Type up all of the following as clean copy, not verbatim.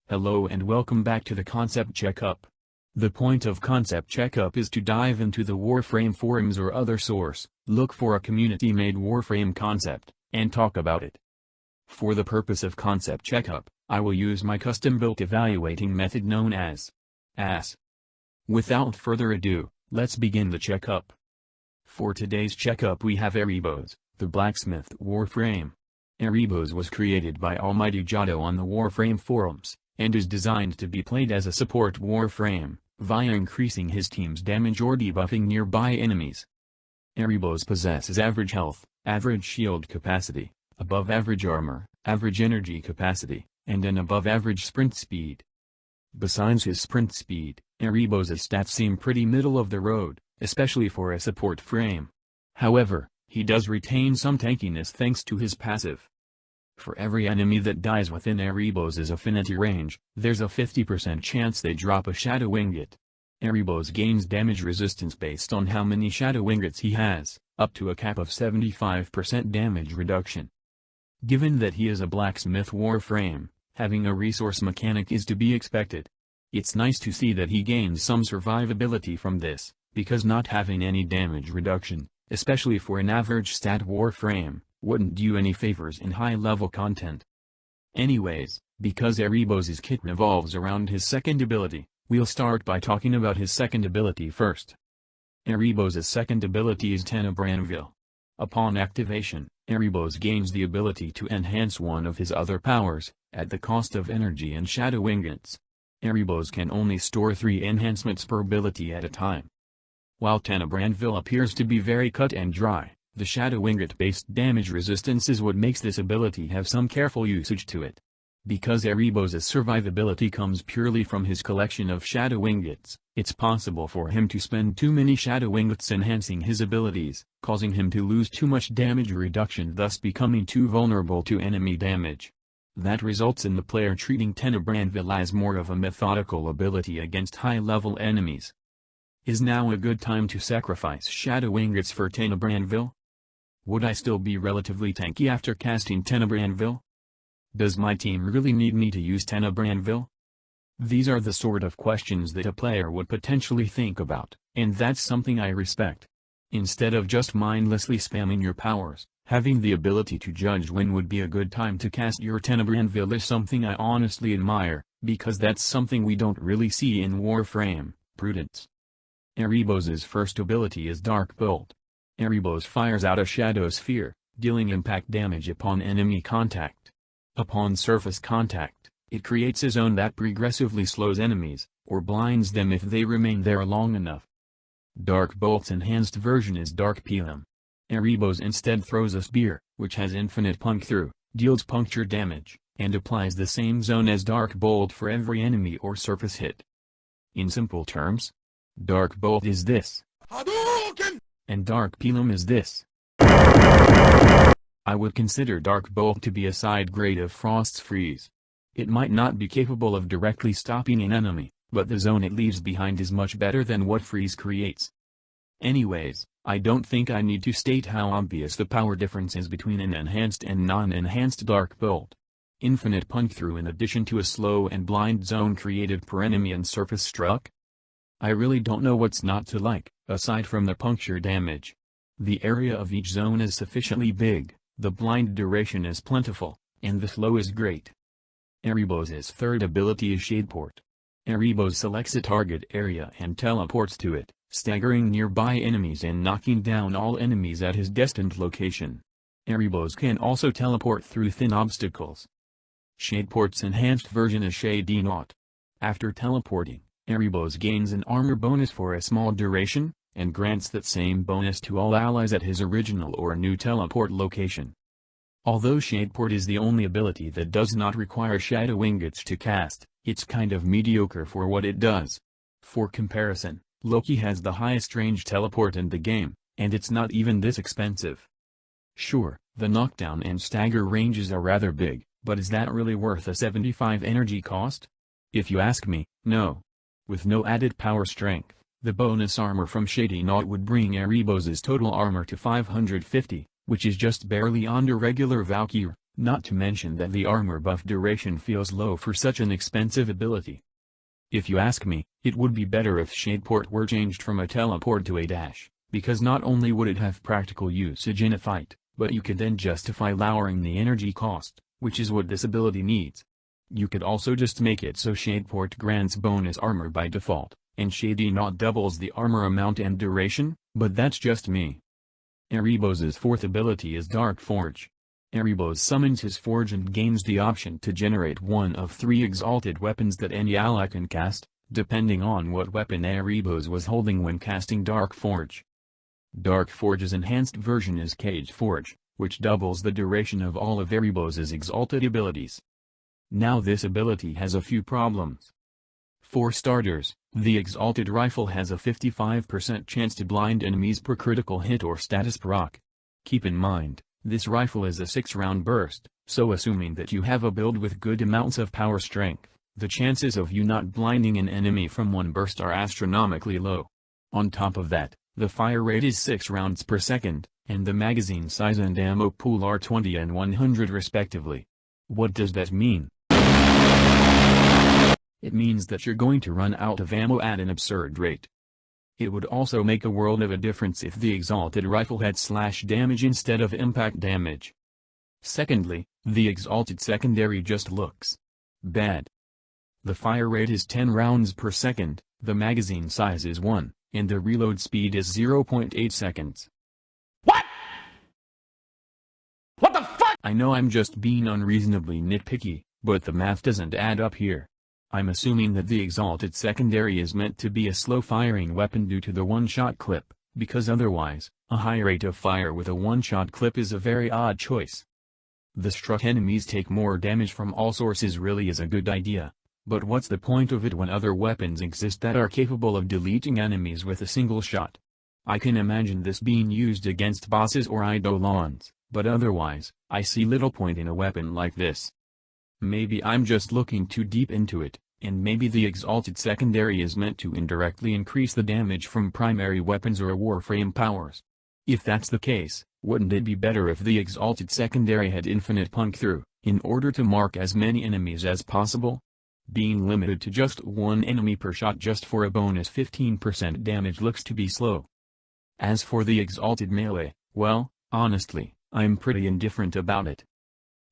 Hello and welcome back to the Concept Checkup. The point of Concept Checkup is to dive into the Warframe forums or other source, look for a community-made Warframe concept, and talk about it. For the purpose of Concept Checkup, I will use my custom-built evaluating method known as AS. Without further ado, let's begin the checkup. For today's checkup we have Erebos, the Blacksmith Warframe. Erebos was created by Almighty Jado on the Warframe forums, and is designed to be played as a support Warframe, via increasing his team's damage or debuffing nearby enemies. Erebos possesses average health, average shield capacity, above average armor, average energy capacity, and an above average sprint speed. Besides his sprint speed, Erebos' stats seem pretty middle of the road, especially for a support frame. However, he does retain some tankiness thanks to his passive. For every enemy that dies within Erebos' affinity range, there's a 50% chance they drop a Shadow Ingot. Erebos gains damage resistance based on how many Shadow Ingots he has, up to a cap of 75% damage reduction. Given that he is a Blacksmith Warframe, having a resource mechanic is to be expected. It's nice to see that he gains some survivability from this, because not having any damage reduction, especially for an average stat Warframe, wouldn't do any favors in high-level content. Anyways, because Erebos' kit revolves around his second ability, we'll start by talking about his second ability first. Erebos' second ability is Tenebra Anvil. Upon activation, Erebos gains the ability to enhance one of his other powers, at the cost of energy and Shadow Ingots. Erebos can only store 3 enhancements per ability at a time. While Tenebra Anvil appears to be very cut and dry, the Shadow Ingot-based damage resistance is what makes this ability have some careful usage to it. Because Erebos' survivability comes purely from his collection of Shadow Ingots, it's possible for him to spend too many Shadow Ingots enhancing his abilities, causing him to lose too much damage reduction, thus becoming too vulnerable to enemy damage. That results in the player treating Tenebra Anvil as more of a methodical ability against high-level enemies. Is now a good time to sacrifice Shadow Ingots for Tenebra Anvil? Would I still be relatively tanky after casting Tenebra Anvil? Does my team really need me to use Tenebra Anvil? These are the sort of questions that a player would potentially think about, and that's something I respect. Instead of just mindlessly spamming your powers, having the ability to judge when would be a good time to cast your Tenebra Anvil is something I honestly admire, because that's something we don't really see in Warframe, Prudence. Erebos' first ability is Dark Bolt. Erebos fires out a Shadow Sphere, dealing impact damage upon enemy contact. Upon surface contact, it creates a zone that progressively slows enemies, or blinds them if they remain there long enough. Dark Bolt's enhanced version is Dark Pilum. Erebos instead throws a spear, which has infinite punch-through, deals puncture damage, and applies the same zone as Dark Bolt for every enemy or surface hit. In simple terms, Dark Bolt is this, and Dark Pilum is this. I would consider Dark Bolt to be a side grade of Frost's Freeze. It might not be capable of directly stopping an enemy, but the zone it leaves behind is much better than what Freeze creates. Anyways, I don't think I need to state how obvious the power difference is between an enhanced and non-enhanced Dark Bolt. Infinite punch-through in addition to a slow and blind zone created per enemy and surface struck? I really don't know what's not to like, aside from the puncture damage. The area of each zone is sufficiently big, the blind duration is plentiful, and the slow is great. Erebos' third ability is Shadeport. Erebos selects a target area and teleports to it, staggering nearby enemies and knocking down all enemies at his destined location. Erebos can also teleport through thin obstacles. Shadeport's enhanced version is Shady Knot. After teleporting, Erebos gains an armor bonus for a small duration, and grants that same bonus to all allies at his original or new teleport location. Although Shadeport is the only ability that does not require Shadow Ingots to cast, it's kind of mediocre for what it does. For comparison, Loki has the highest range teleport in the game, and it's not even this expensive. Sure, the knockdown and stagger ranges are rather big, but is that really worth a 75 energy cost? If you ask me, no. With no added power strength, the bonus armor from Shady Knot would bring Erebos' total armor to 550, which is just barely under regular Valkyrie, Not to mention that the armor buff duration feels low for such an expensive ability. If you ask me, it would be better if Shadeport were changed from a teleport to a dash, because not only would it have practical usage in a fight, but you could then justify lowering the energy cost, which is what this ability needs. You could also just make it so Shadeport grants bonus armor by default, and Shady not doubles the armor amount and duration, but that's just me. Erebos' fourth ability is Dark Forge. Erebos summons his forge and gains the option to generate one of 3 exalted weapons that any ally can cast, depending on what weapon Erebos was holding when casting Dark Forge. Dark Forge's enhanced version is Cage Forge, which doubles the duration of all of Erebos' exalted abilities. Now this ability has a few problems. For starters, the exalted rifle has a 55% chance to blind enemies per critical hit or status proc. Keep in mind, this rifle is a 6-round burst, so assuming that you have a build with good amounts of power strength, the chances of you not blinding an enemy from one burst are astronomically low. On top of that, the fire rate is 6 rounds per second, and the magazine size and ammo pool are 20 and 100 respectively. What does that mean? It means that you're going to run out of ammo at an absurd rate. It would also make a world of a difference if the exalted rifle had slash damage instead of impact damage. Secondly, the exalted secondary just looks bad. The fire rate is 10 rounds per second, the magazine size is 1, and the reload speed is 0.8 seconds. What? What the fuck? I know I'm just being unreasonably nitpicky, but the math doesn't add up here. I'm assuming that the exalted secondary is meant to be a slow-firing weapon due to the one-shot clip, because otherwise, a high rate of fire with a one-shot clip is a very odd choice. The struck enemies take more damage from all sources really is a good idea, but what's the point of it when other weapons exist that are capable of deleting enemies with a single shot? I can imagine this being used against bosses or eidolons, but otherwise, I see little point in a weapon like this. Maybe I'm just looking too deep into it, and maybe the exalted secondary is meant to indirectly increase the damage from primary weapons or Warframe powers. If that's the case, wouldn't it be better if the exalted secondary had infinite punk-through, in order to mark as many enemies as possible? Being limited to just one enemy per shot just for a bonus 15% damage looks to be slow. As for the exalted melee, well, honestly, I'm pretty indifferent about it.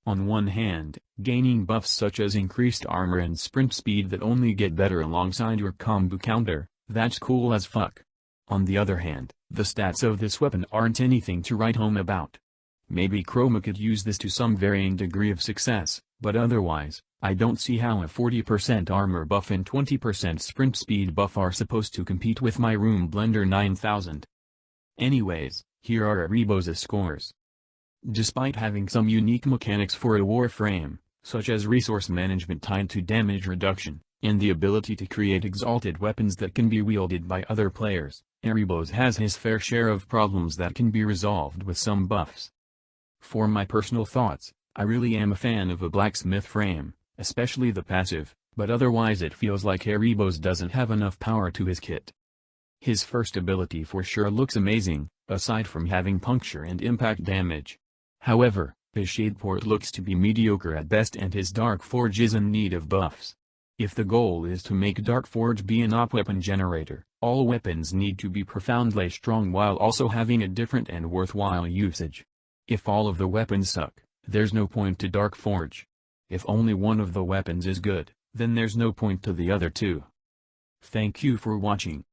On one hand, gaining buffs such as increased armor and sprint speed that only get better alongside your combo counter, that's cool as fuck. On the other hand, the stats of this weapon aren't anything to write home about. Maybe Chroma could use this to some varying degree of success, but otherwise, I don't see how a 40% armor buff and 20% sprint speed buff are supposed to compete with my Room Blender 9000. Anyways, here are Erebos' scores. Despite having some unique mechanics for a Warframe, such as resource management tied to damage reduction, and the ability to create exalted weapons that can be wielded by other players, Erebos has his fair share of problems that can be resolved with some buffs. For my personal thoughts, I really am a fan of a Blacksmith frame, especially the passive, but otherwise it feels like Erebos doesn't have enough power to his kit. His first ability for sure looks amazing, aside from having puncture and impact damage. However, his Shadeport looks to be mediocre at best and his Dark Forge is in need of buffs. If the goal is to make Dark Forge be an op weapon generator, all weapons need to be profoundly strong while also having a different and worthwhile usage. If all of the weapons suck, there's no point to Dark Forge. If only one of the weapons is good, then there's no point to the other two. Thank you for watching.